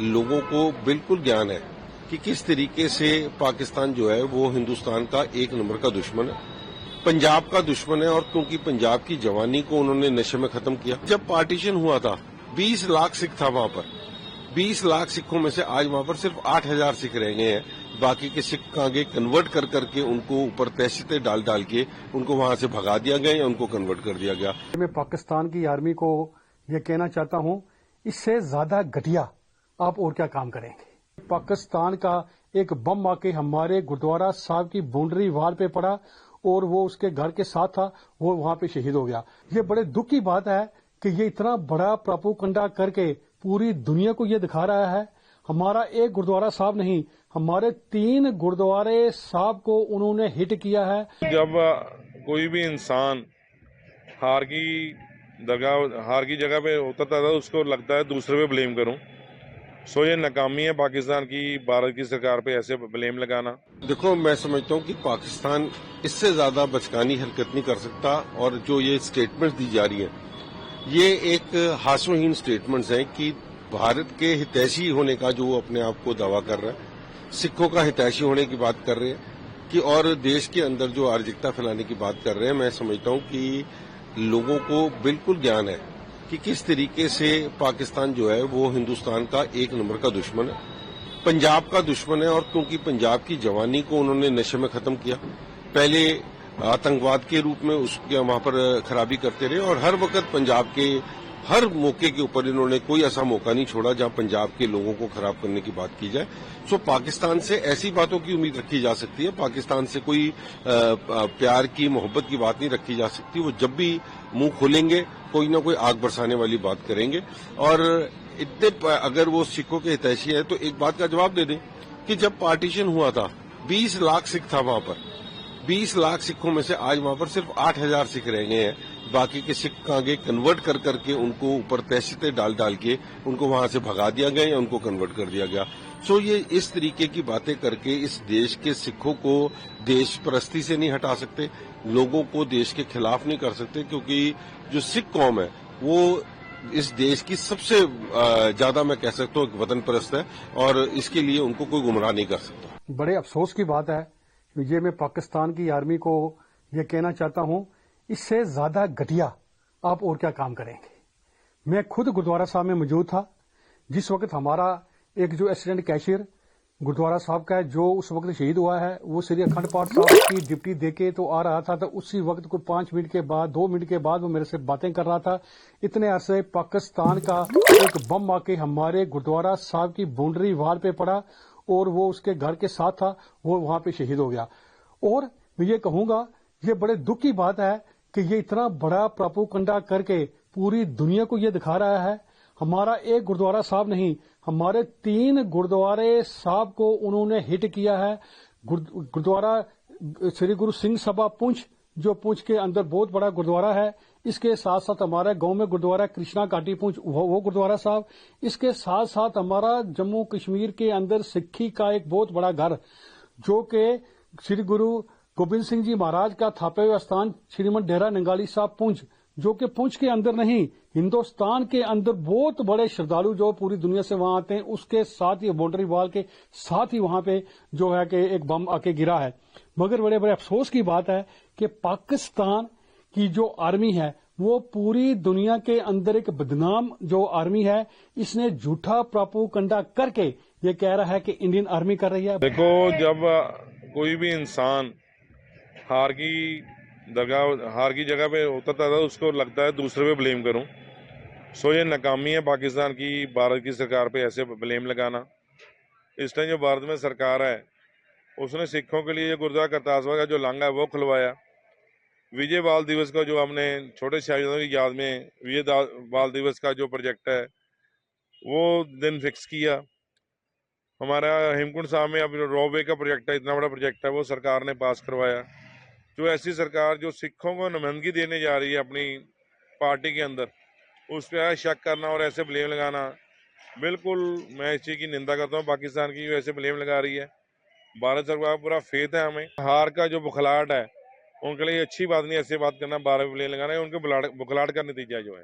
लोगों को बिल्कुल ज्ञान है कि किस तरीके से पाकिस्तान जो है वो हिंदुस्तान का एक नंबर का दुश्मन है, पंजाब का दुश्मन है। और क्योंकि पंजाब की जवानी को उन्होंने नशे में खत्म किया। जब पार्टीशन हुआ था 20 लाख सिख था वहां पर, 20 लाख सिखों में से आज वहां पर सिर्फ 8,000 सिख रह गए हैं। बाकी के सिख आगे कन्वर्ट कर करके उनको ऊपर तहसीतें डाल डाल के उनको वहां से भगा दिया गया या उनको कन्वर्ट कर दिया गया। मैं पाकिस्तान की आर्मी को ये कहना चाहता हूं, इससे ज्यादा घटिया आप और क्या काम करेंगे। पाकिस्तान का एक बम आके हमारे गुरुद्वारा साहब की बाउंड्री वाल पे पड़ा और वो उसके घर के साथ था, वो वहां पे शहीद हो गया। ये बड़े दुख की बात है कि ये इतना बड़ा प्रोपेगेंडा करके पूरी दुनिया को ये दिखा रहा है। हमारा एक गुरुद्वारा साहब नहीं, हमारे 3 गुरुद्वारे साहब को उन्होंने हिट किया है। जब कोई भी इंसान हार की जगह पे उतरता था, उसको लगता है दूसरे पे ब्लेम करूं। सो ये नाकामी है पाकिस्तान की, भारत की सरकार पे ऐसे ब्लेम लगाना। देखो, मैं समझता हूं कि पाकिस्तान इससे ज्यादा बचकानी हरकत नहीं कर सकता। और जो ये स्टेटमेंट दी जा रही है, ये एक हास्यहीन स्टेटमेंट्स हैं कि भारत के हितैषी होने का जो वो अपने आप को दावा कर रहा है, सिखों का हितैषी होने की बात कर रहे हैं कि और देश के अंदर जो अराजकता फैलाने की बात कर रहे हैं। मैं समझता हूं कि लोगों को बिल्कुल ज्ञान है कि किस तरीके से पाकिस्तान जो है वो हिंदुस्तान का एक नंबर का दुश्मन है, पंजाब का दुश्मन है। और क्योंकि पंजाब की जवानी को उन्होंने नशे में खत्म किया, पहले आतंकवाद के रूप में उसके वहां पर खराबी करते रहे और हर वक्त पंजाब के हर मौके के ऊपर इन्होंने कोई ऐसा मौका नहीं छोड़ा जहां पंजाब के लोगों को खराब करने की बात की जाए। सो पाकिस्तान से ऐसी बातों की उम्मीद रखी जा सकती है, पाकिस्तान से कोई प्यार की मोहब्बत की बात नहीं रखी जा सकती। वो जब भी मुंह खोलेंगे कोई ना कोई आग बरसाने वाली बात करेंगे। और इतने अगर वो सिखों के हितैषी है तो एक बात का जवाब दे दें कि जब पार्टीशन हुआ था 20 लाख सिख था वहां पर, 20 लाख सिखों में से आज वहां पर सिर्फ 8,000 सिख रह गए हैं। बाकी के सिख आगे कन्वर्ट कर करके उनको ऊपर तहसीतें डाल डाल के उनको वहां से भगा दिया गया या उनको कन्वर्ट कर दिया गया। सो ये इस तरीके की बातें करके इस देश के सिखों को देश परस्ती से नहीं हटा सकते, लोगों को देश के खिलाफ नहीं कर सकते। क्योंकि जो सिख कौम है वो इस देश की सबसे ज्यादा, मैं कह सकता हूँ, वतन परस्त है और इसके लिए उनको कोई गुमराह नहीं कर सकता। बड़े अफसोस की बात है, ये मैं पाकिस्तान की आर्मी को ये कहना चाहता हूं, इससे ज्यादा घटिया आप और क्या काम करेंगे। मैं खुद गुरुद्वारा साहब में मौजूद था जिस वक्त हमारा एक जो एसिडेंट कैशियर गुरुद्वारा साहब का है जो उस वक्त शहीद हुआ है, वो श्री अखंड पाठ साहब की डिप्टी देके तो आ रहा था, तो उसी वक्त को 5 मिनट के बाद 2 मिनट के बाद वो मेरे से बातें कर रहा था। इतने अरसे पाकिस्तान का एक बम आके हमारे गुरुद्वारा साहब की बाउंड्री वाल पे पड़ा और वो उसके घर के साथ था, वो वहां पे शहीद हो गया। और मैं ये कहूंगा, ये बड़े दुख की बात है कि ये इतना बड़ा प्रोपेगेंडा करके पूरी दुनिया को ये दिखा रहा है। हमारा एक गुरुद्वारा साहब नहीं, हमारे 3 गुरुद्वारे साहब को उन्होंने हिट किया है। गुरुद्वारा श्री गुरु सिंह सभा पुंछ, जो पुंछ के अंदर बहुत बड़ा गुरुद्वारा है, इसके साथ साथ हमारे गांव में गुरुद्वारा कृष्णा घाटी पुंछ, वो गुरुद्वारा साहब, इसके साथ साथ हमारा जम्मू कश्मीर के अंदर सिक्खी का एक बहुत बड़ा घर जो कि श्री गुरु गोबिंद सिंह जी महाराज का थापे हुए स्थान श्रीमद डेरा नंगाली साहब पुंछ, जो कि पुंछ के अंदर नहीं, हिंदुस्तान के अंदर बहुत बड़े श्रद्धालु जो पूरी दुनिया से वहां आते हैं, उसके साथ ही बाउंड्री वॉल के साथ ही वहां पे जो है कि एक बम आके गिरा है। मगर बड़े बड़े अफसोस की बात है कि पाकिस्तान की जो आर्मी है वो पूरी दुनिया के अंदर एक बदनाम जो आर्मी है, इसने झूठा प्रोपेगेंडा करके ये कह रहा है कि इंडियन आर्मी कर रही है। देखो, जब कोई भी इंसान हार की जगह पे उतरता था, उसको लगता है दूसरे पे ब्लेम करूं। सो ये नाकामी है पाकिस्तान की, भारत की सरकार पे ऐसे ब्लेम लगाना। इस टाइम जो भारत में सरकार है उसने सिखों के लिए गुरुद्वारा करतारपुर का जो लांघा है वो खुलवाया। विजय बाल दिवस का जो हमने छोटे शहीदों की याद में विजय बाल दिवस का जो प्रोजेक्ट है वो दिन फिक्स किया। हमारा हेमकुंड साहब में अब रोपवे का प्रोजेक्ट है, इतना बड़ा प्रोजेक्ट है, वो सरकार ने पास करवाया। जो ऐसी सरकार जो सिखों को नुमाइंदगी देने जा रही है अपनी पार्टी के अंदर, उस पर शक करना और ऐसे ब्लेम लगाना, बिल्कुल मैं इस चीज़ की निंदा करता हूँ। पाकिस्तान की जो ऐसे ब्लेम लगा रही है, भारत सरकार का पूरा फेथ है हमें। हार का जो बुखलाहट है उनके लिए अच्छी बात नहीं, ऐसे बात करना, 12 ब्लेम लगाना है, उनके बुखलाहट का नतीजा जो है।